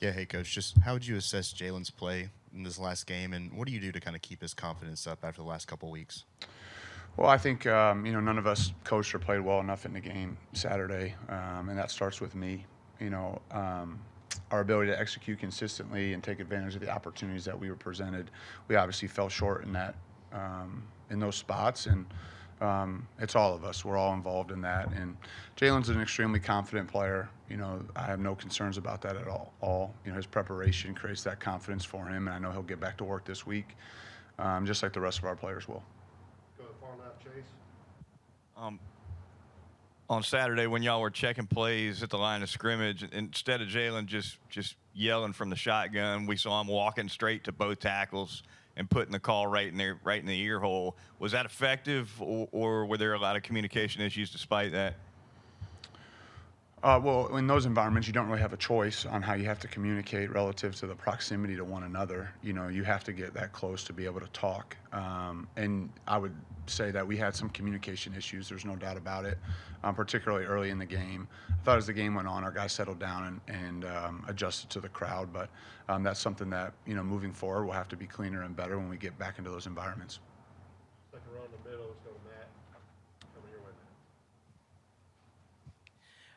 Yeah, hey coach, just how would you assess Jalen's play in this last game, and what do you do to kind of keep his confidence up after the last couple weeks? Well, I think none of us coached or played well enough in the game Saturday, and that starts with me. You know, our ability to execute consistently and take advantage of the opportunities that we were presented. We obviously fell short in that in those spots, and it's all of us. We're all involved in that. And Jalen's an extremely confident player. You know, I have no concerns about that at all. You know, his preparation creates that confidence for him, and I know he'll get back to work this week, just like the rest of our players will. Go to far left, Chase. Um, on Saturday when y'all were checking plays at the line of scrimmage, instead of Jalen just yelling from the shotgun, we saw him walking straight to both tackles and putting the call right in the ear hole. Was that effective, or were there a lot of communication issues despite that? Well, in those environments, you don't really have a choice on how you have to communicate relative to the proximity to one another. You know, you have to get that close to be able to talk. And I would say that we had some communication issues. There's no doubt about it, particularly early in the game. I thought as the game went on, our guys settled down and adjusted to the crowd. But that's something that, you know, moving forward, we'll have to be cleaner and better when we get back into those environments. Second row in the middle. Let's go to Matt. Coming your way, Matt.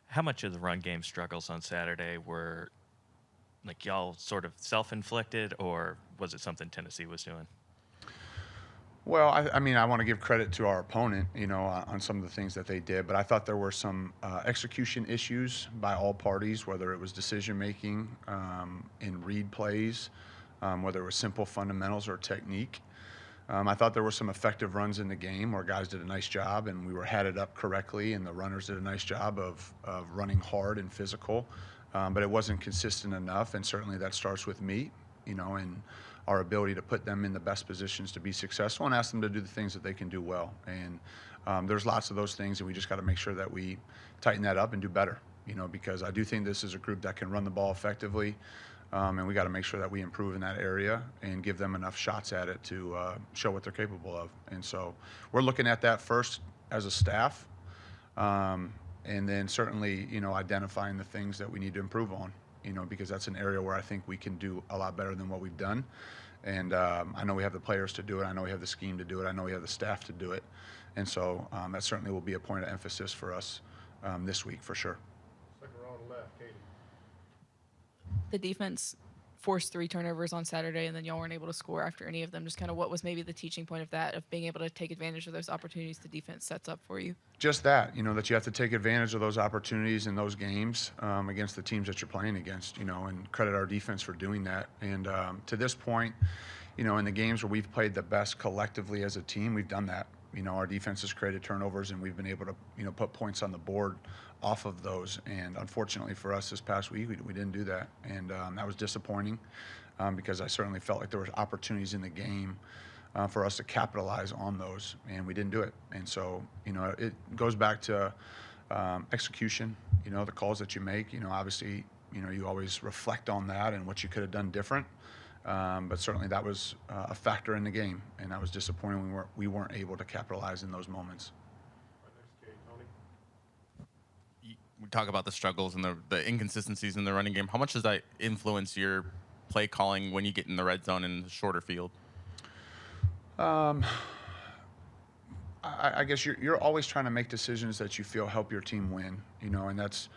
How much of the run game struggles on Saturday were like y'all sort of self-inflicted, or was it something Tennessee was doing? Well, I mean, I want to give credit to our opponent, you know, on some of the things that they did, but I thought there were some execution issues by all parties, whether it was decision making in read plays, whether it was simple fundamentals or technique. I thought there were some effective runs in the game where guys did a nice job and we were headed up correctly, and the runners did a nice job of running hard and physical, but it wasn't consistent enough, and certainly that starts with me, you know, and our ability to put them in the best positions to be successful and ask them to do the things that they can do well. And there's lots of those things, and we just got to make sure that we tighten that up and do better, you know, because I do think this is a group that can run the ball effectively, and we got to make sure that we improve in that area and give them enough shots at it to show what they're capable of. And so we're looking at that first as a staff, and then certainly, you know, identifying the things that we need to improve on, you know, because that's an area where I think we can do a lot better than what we've done. And I know we have the players to do it. I know we have the scheme to do it. I know we have the staff to do it. And so that certainly will be a point of emphasis for us this week for sure. Second row on the left, Katie. The defense forced 3 turnovers on Saturday, and then y'all weren't able to score after any of them. Just kind of what was maybe the teaching point of that, of being able to take advantage of those opportunities the defense sets up for you? Just that, you know, that you have to take advantage of those opportunities in those games against the teams that you're playing against, you know, and credit our defense for doing that. And to this point, you know, in the games where we've played the best collectively as a team, we've done that. You know, our defense has created turnovers, and we've been able to, you know, put points on the board off of those. And unfortunately for us this past week, we didn't do that. And that was disappointing because I certainly felt like there were opportunities in the game for us to capitalize on those, and we didn't do it. And so, you know, it goes back to execution, you know, the calls that you make. You know, obviously, you know, you always reflect on that and what you could have done different. But certainly that was a factor in the game, and that was disappointing. We weren't able to capitalize in those moments. Right next to Katie, Tony. We talk about the struggles and the inconsistencies in the running game. How much does that influence your play calling when you get in the red zone in the shorter field? I guess you're always trying to make decisions that you feel help your team win, you know, and that's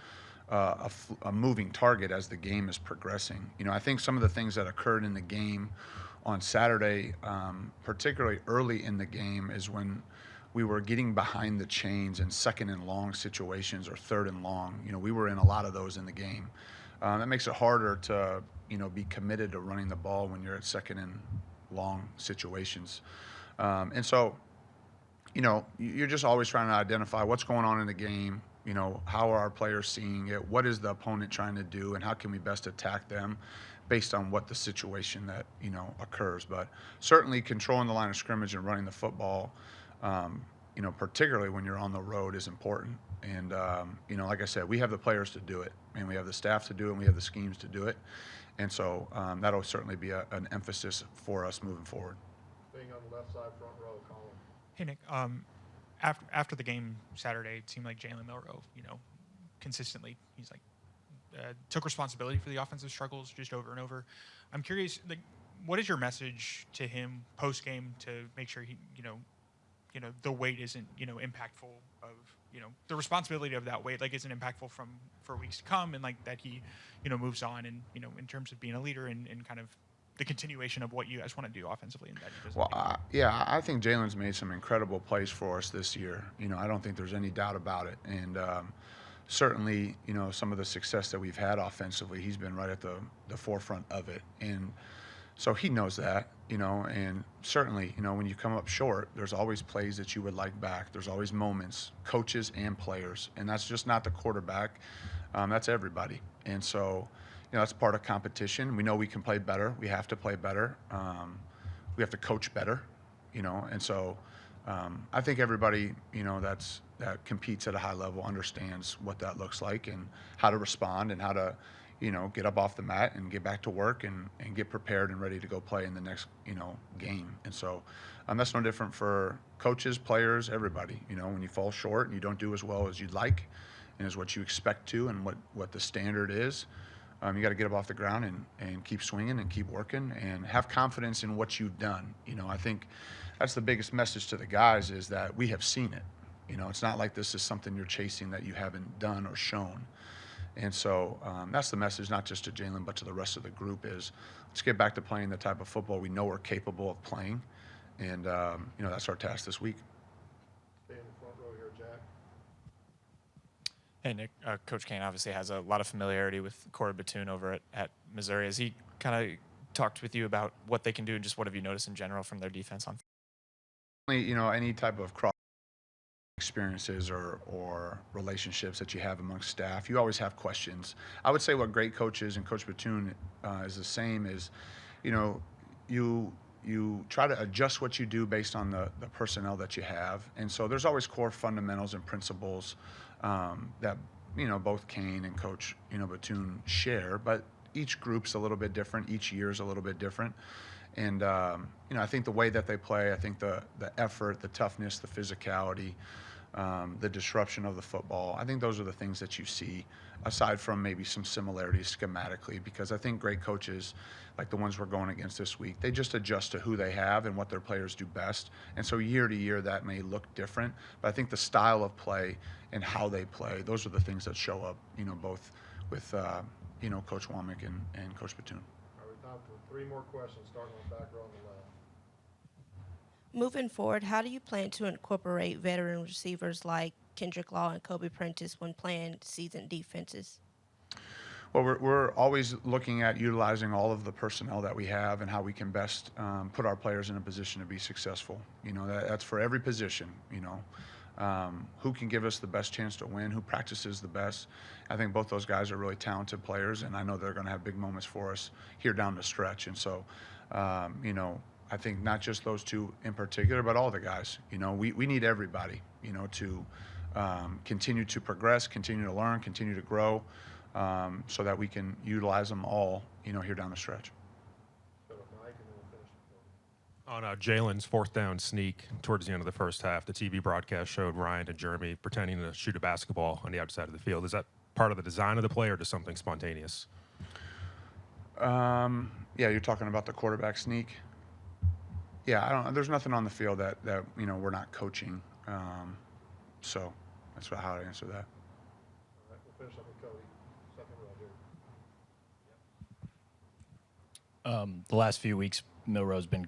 a moving target as the game is progressing. You know, I think some of the things that occurred in the game on Saturday, particularly early in the game, is when we were getting behind the chains in second and long situations or third and long. You know, we were in a lot of those in the game. That makes it harder to, you know, be committed to running the ball when you're at second and long situations. And so, you know, you're just always trying to identify what's going on in the game. You know, how are our players seeing it? What is the opponent trying to do, and how can we best attack them based on what the situation that, you know, occurs. But certainly controlling the line of scrimmage and running the football, you know, particularly when you're on the road, is important. And, you know, like I said, we have the players to do it, and we have the staff to do it, and we have the schemes to do it. And so that'll certainly be an emphasis for us moving forward. Staying on the left side, front row, Colin. Hey, Nick. After the game Saturday, it seemed like Jalen Milroe, you know, consistently, he's like took responsibility for the offensive struggles just over and over. I'm curious, like, what is your message to him post game to make sure he, the weight isn't, impactful of, the responsibility of that weight, like, isn't impactful for weeks to come, and like that he, moves on, and in terms of being a leader and kind of the continuation of what you guys want to do offensively, and that he doesn't. Well, yeah, I think Jalen's made some incredible plays for us this year. I don't think there's any doubt about it, and certainly, some of the success that we've had offensively, he's been right at the forefront of it, and so he knows that, and certainly, when you come up short, there's always plays that you would like back. There's always moments, coaches and players, and that's just not the quarterback. That's everybody. And so, that's part of competition. We know we can play better. We have to play better. We have to coach better, and so I think everybody, that competes at a high level understands what that looks like and how to respond and how to, get up off the mat and get back to work and get prepared and ready to go play in the next, game. And so that's no different for coaches, players, everybody. When you fall short and you don't do as well as you'd like and as what you expect to and what the standard is, you got to get up off the ground and keep swinging and keep working and have confidence in what you've done. I think that's the biggest message to the guys is that we have seen it. It's not like this is something you're chasing that you haven't done or shown. And so that's the message, not just to Jalen, but to the rest of the group is let's get back to playing the type of football we know we're capable of playing. And, that's our task this week. Stay in the front row here, Jack. Hey, Nick. Coach Kane obviously has a lot of familiarity with Corey Batoon over at Missouri. Has he kind of talked with you about what they can do and just what have you noticed in general from their defense on? Any type of cross experiences or relationships that you have amongst staff, you always have questions. I would say what great coaches and Coach Batoon is the same is, you try to adjust what you do based on the personnel that you have. And so there's always core fundamentals and principles that, both Kane and Coach, Batoon share, but each group's a little bit different. Each year's a little bit different. And, I think the way that they play, I think the effort, the toughness, the physicality, the disruption of the football, I think those are the things that you see aside from maybe some similarities schematically, because I think great coaches, like the ones we're going against this week, they just adjust to who they have and what their players do best. And so year to year, that may look different, but I think the style of play and how they play, those are the things that show up, both with, Coach Womack and Coach Batoon. All right, time for 3 more questions, starting on back row on the left. Moving forward, how do you plan to incorporate veteran receivers like Kendrick Law and Kobe Prentice when playing seasoned defenses? Well, we're always looking at utilizing all of the personnel that we have and how we can best put our players in a position to be successful. That's for every position, who can give us the best chance to win, who practices the best. I think both those guys are really talented players, and I know they're going to have big moments for us here down the stretch. And so, I think not just those two in particular, but all the guys. We need everybody, to continue to progress, continue to learn, continue to grow, so that we can utilize them all, here down the stretch. Go to Mike, and then we'll finish. On Jalen's 4th down sneak towards the end of the first half, the TV broadcast showed Ryan and Jeremy pretending to shoot a basketball on the outside of the field. Is that part of the design of the play or just something spontaneous? Yeah, you're talking about the quarterback sneak. Yeah, there's nothing on the field that we're not coaching. So that's how I answer that. All right, we'll finish up with Cody. Second row here. The last few weeks, Milrow's been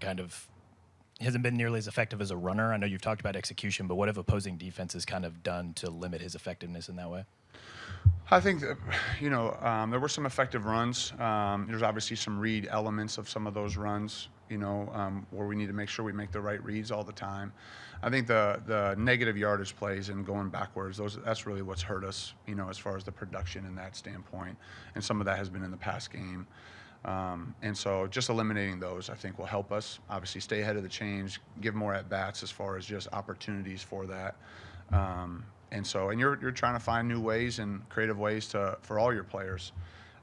hasn't been nearly as effective as a runner. I know you've talked about execution, but what have opposing defenses kind of done to limit his effectiveness in that way? I think that, there were some effective runs. There's obviously some read elements of some of those runs, where we need to make sure we make the right reads all the time. I think the negative yardage plays and going backwards, that's really what's hurt us, as far as the production in that standpoint. And some of that has been in the past game. And so just eliminating those, I think, will help us obviously stay ahead of the change, give more at-bats as far as just opportunities for that. And you're trying to find new ways and creative ways for all your players.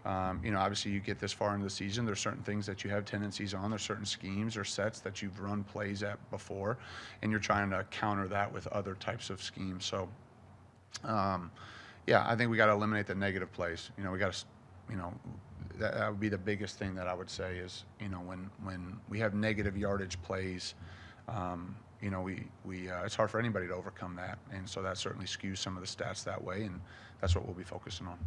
Obviously you get this far into the season, there's certain things that you have tendencies on, there's certain schemes or sets that you've run plays at before, and you're trying to counter that with other types of schemes. So, I think we got to eliminate the negative plays. We got to that would be the biggest thing that I would say is, when we have negative yardage plays, it's hard for anybody to overcome that. And so that certainly skews some of the stats that way. And that's what we'll be focusing on.